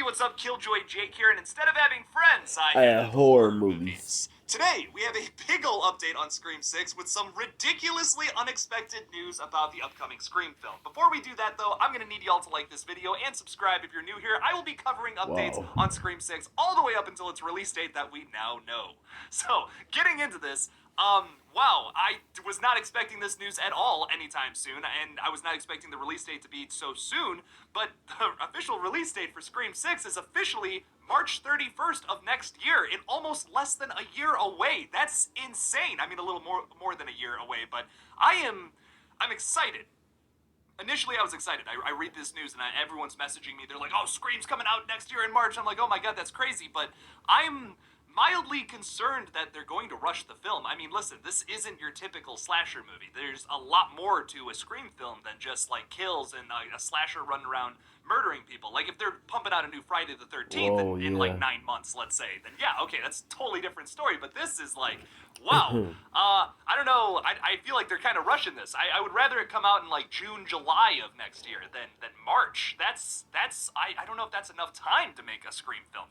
what's up? Killjoy Jake here, and instead of having friends, I have have horror movies. Today, we have a big ol' update on Scream 6 with some ridiculously unexpected news about the upcoming Scream film. Before we do that, though, I'm gonna need y'all to like this video and subscribe if you're new here. I will be covering updates Wow. on Scream 6 all the way up until its release date that we now know. So, getting into this, wow, I was not expecting this news at all anytime soon, and I was not expecting the release date to be so soon, but the official release date for Scream 6 is officially March 31st of next year, in almost less than a year away. That's insane. I mean, a little more than a year away, but I'm excited. Initially, I was excited. I read this news and everyone's messaging me. They're like, "Oh, Scream's coming out next year in March." I'm like, "Oh my god, that's crazy!" But I'm mildly concerned that they're going to rush the film. I mean, listen, this isn't your typical slasher movie. There's a lot more to a Scream film than just like kills and a slasher running around murdering people. Like if they're pumping out a new Friday the 13th Whoa, in like yeah. 9 months, let's say, then yeah, okay, that's a totally different story. But this is like, wow. I don't know. I feel like they're kind of rushing this. I would rather it come out in like June, July of next year than March. I don't know if that's enough time to make a Scream film.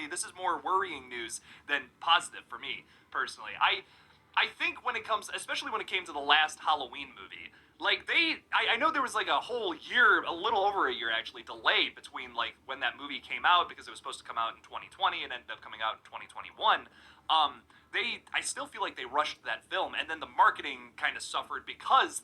This is more worrying news than positive for me personally. I think when it comes, especially when it came to the last Halloween movie, like I know there was like a whole year, a little over a year actually, delay between like when that movie came out because it was supposed to come out in 2020 and ended up coming out in 2021. I still feel like they rushed that film, and then the marketing kind of suffered because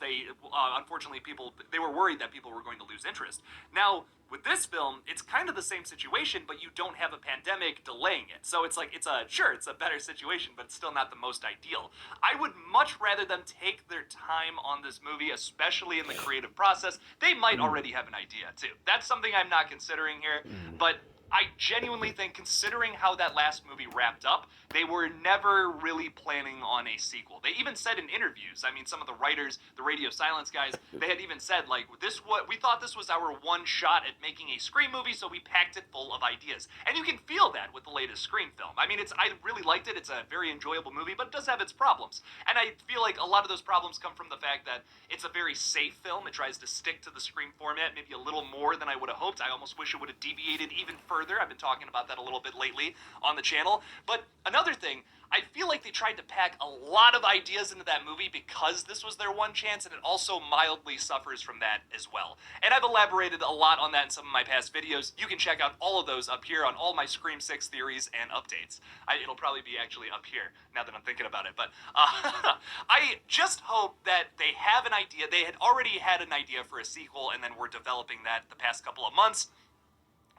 unfortunately, they were worried that people were going to lose interest. Now, with this film, it's kind of the same situation, but you don't have a pandemic delaying it. So it's like, it's a better situation, but it's still not the most ideal. I would much rather them take their time on this movie, especially in the creative process. They might already have an idea, too. That's something I'm not considering here, but I genuinely think, considering how that last movie wrapped up, they were never really planning on a sequel. They even said in interviews, I mean, some of the writers, the Radio Silence guys, they had even said, like, we thought this was our one shot at making a Scream movie, so we packed it full of ideas. And you can feel that with the latest Scream film. I mean, I really liked it. It's a very enjoyable movie, but it does have its problems. And I feel like a lot of those problems come from the fact that it's a very safe film. It tries to stick to the Scream format, maybe a little more than I would have hoped. I almost wish it would have deviated even further. I've been talking about that a little bit lately on the channel. But another thing, I feel like they tried to pack a lot of ideas into that movie because this was their one chance, and it also mildly suffers from that as well. And I've elaborated a lot on that in some of my past videos. You can check out all of those up here on all my Scream 6 theories and updates. It'll probably be actually up here, now that I'm thinking about it. But I just hope that they have an idea. They had already had an idea for a sequel, and then we're developing that the past couple of months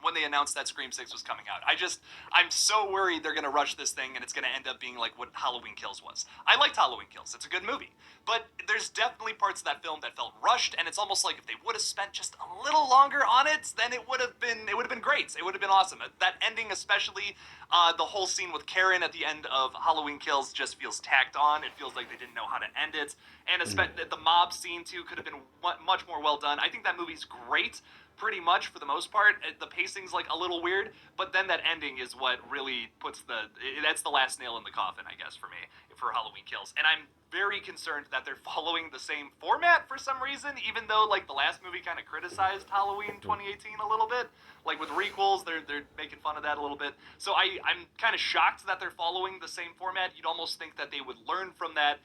when they announced that Scream 6 was coming out. I'm so worried they're gonna rush this thing and it's gonna end up being like what Halloween Kills was. I liked Halloween Kills, it's a good movie. But there's definitely parts of that film that felt rushed, and it's almost like if they would have spent just a little longer on it, then it would have been great. It would have been awesome. That ending especially, the whole scene with Karen at the end of Halloween Kills just feels tacked on. It feels like they didn't know how to end it. And the mob scene too could have been much more well done. I think that movie's great, pretty much for the most part. The pacing's like a little weird, but then that ending is what really that's the last nail in the coffin, I guess, for me, for Halloween Kills. And I'm very concerned that they're following the same format for some reason, even though like the last movie kind of criticized Halloween 2018 a little bit. Like with requels, they're making fun of that a little bit. So I'm kind of shocked that they're following the same format. You'd almost think that they would learn from that,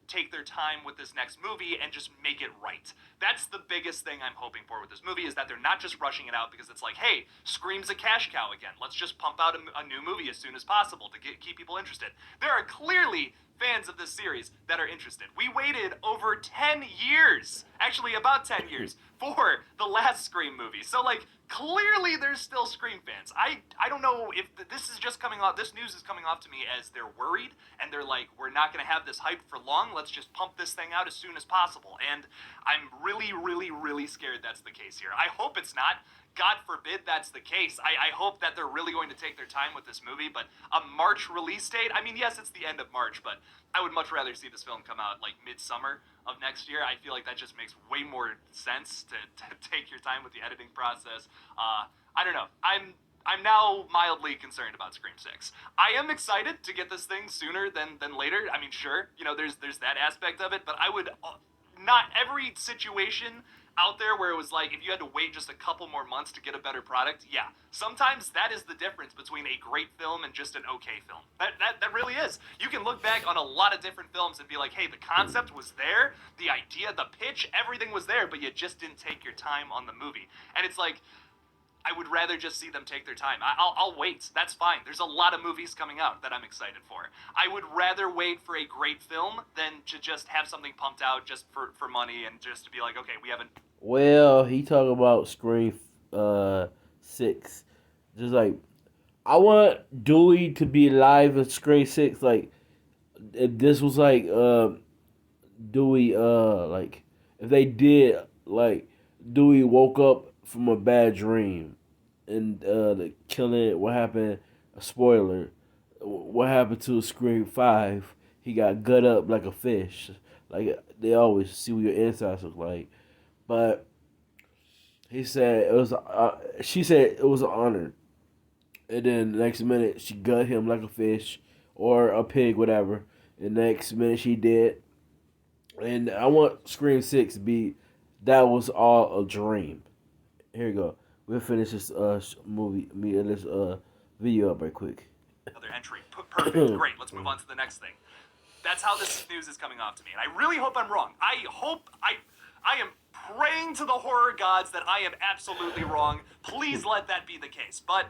take their time with this next movie, and just make it right. That's the biggest thing I'm hoping for with this movie, is that they're not just rushing it out because it's like, hey, Scream's a cash cow again. Let's just pump out a new movie as soon as possible to keep people interested. There are clearly fans of this series that are interested. We waited over 10 years, actually about 10 years, for the last Scream movie. So, like, clearly there's still Scream fans. I don't know if this is just coming off, this news is coming off to me as they're worried, and they're like, we're not going to have this hype for long, let's just pump this thing out as soon as possible. And I'm really, really, really scared that's the case here. I hope it's not. God forbid that's the case. I hope that they're really going to take their time with this movie, but a March release date, I mean, yes, it's the end of March, but I would much rather see this film come out like midsummer of next year. I feel like that just makes way more sense to take your time with the editing process. I don't know. I'm now mildly concerned about Scream 6. I am excited to get this thing sooner than later. I mean, sure, you know, there's that aspect of it, but I would not every situation out there where it was like if you had to wait just a couple more months to get a better product, yeah. Sometimes that is the difference between a great film and just an okay film. That really is. You can look back on a lot of different films and be like, hey, the concept was there, the idea, the pitch, everything was there, but you just didn't take your time on the movie. And it's like, I would rather just see them take their time. I'll wait. That's fine. There's a lot of movies coming out that I'm excited for. I would rather wait for a great film than to just have something pumped out just for money and just to be like, okay, we haven't. Well, he talking about Scream 6. Just like I want Dewey to be alive in Scream 6. Like if this was like Dewey like if they did like Dewey woke up from a bad dream and the killing what happened, a spoiler, what happened to Scream 5, he got gut up like a fish, like they always see what your insides look like. But he said it was she said it was an honor, and then the next minute she gut him like a fish or a pig, whatever. The next minute she did, and I want Scream 6 to be that was all a dream. Here you go. We'll finish this this video up right quick. Another entry. Perfect. Great. Let's move on to the next thing. That's how this news is coming off to me, and I really hope I'm wrong. I am praying to the horror gods that I am absolutely wrong. Please let that be the case. But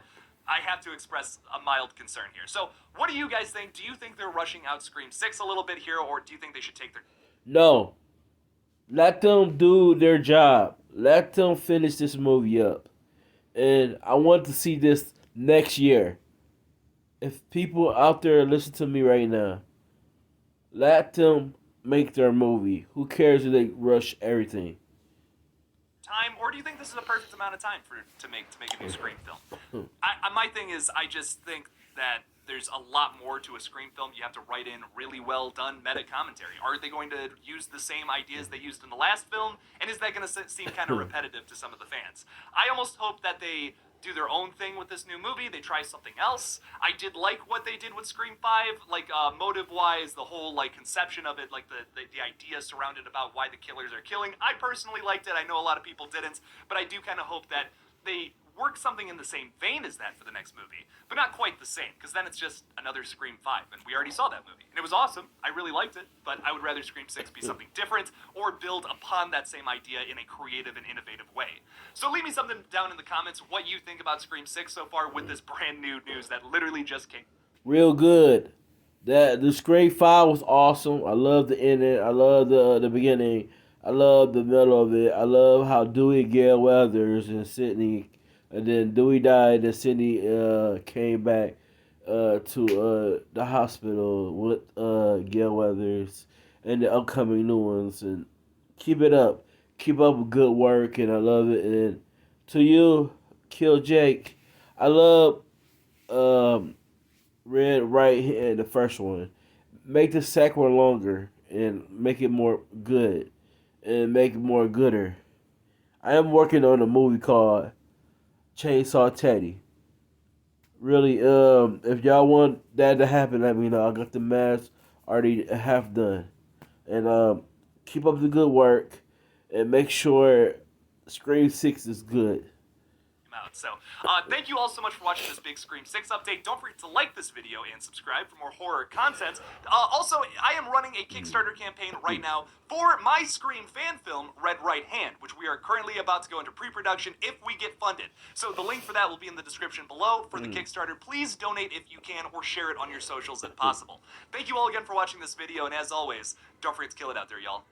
I have to express a mild concern here. So, what do you guys think? Do you think they're rushing out Scream 6 a little bit here, or do you think they should take their... No. Let them do their job. Let them finish this movie up. And I want to see this next year. If people out there listen to me right now, let them make their movie. Who cares if they rush everything? Time, or do you think this is a perfect amount of time to make a new Scream film? My thing is, I just think that there's a lot more to a Scream film. You have to write in really well done meta commentary. Are they going to use the same ideas they used in the last film? And is that going to seem kind of repetitive to some of the fans? I almost hope that they do their own thing with this new movie. They try something else. I did like what they did with Scream 5, like motive-wise, the whole like conception of it, like the idea surrounded about why the killers are killing. I personally liked it. I know a lot of people didn't, but I do kind of hope that they work something in the same vein as that for the next movie, but not quite the same, because then it's just another Scream 5, and we already saw that movie, and it was awesome. I really liked it, but I would rather Scream 6 be something different, or build upon that same idea in a creative and innovative way. So leave me something down in the comments what you think about Scream 6 so far with this brand new news that literally just came. Real good. That the Scream 5 was awesome. I love the ending. I love the beginning. I love the middle of it. I love how Dewey, Gale Weathers, and Sydney, and then Dewey died, and Sydney came back to the hospital with Gale Weathers and the upcoming new ones. And keep it up. Keep up with good work, and I love it. And to you, Kill Jake, I love Red right here, the first one. Make the second one longer and make it more good and make it more gooder. I am working on a movie called Chainsaw Teddy. Really, if y'all want that to happen, let me know. I got the mask already half done. And keep up the good work and make sure Scream 6 is good. Out. So, thank you all so much for watching this big Scream 6 update. Don't forget to like this video and subscribe for more horror content. Also, I am running a Kickstarter campaign right now for my Scream fan film, Red Right Hand, which we are currently about to go into pre-production if we get funded. So the link for that will be in the description below for the Kickstarter. Please donate if you can or share it on your socials if possible. Thank you all again for watching this video, and as always, don't forget to kill it out there, y'all.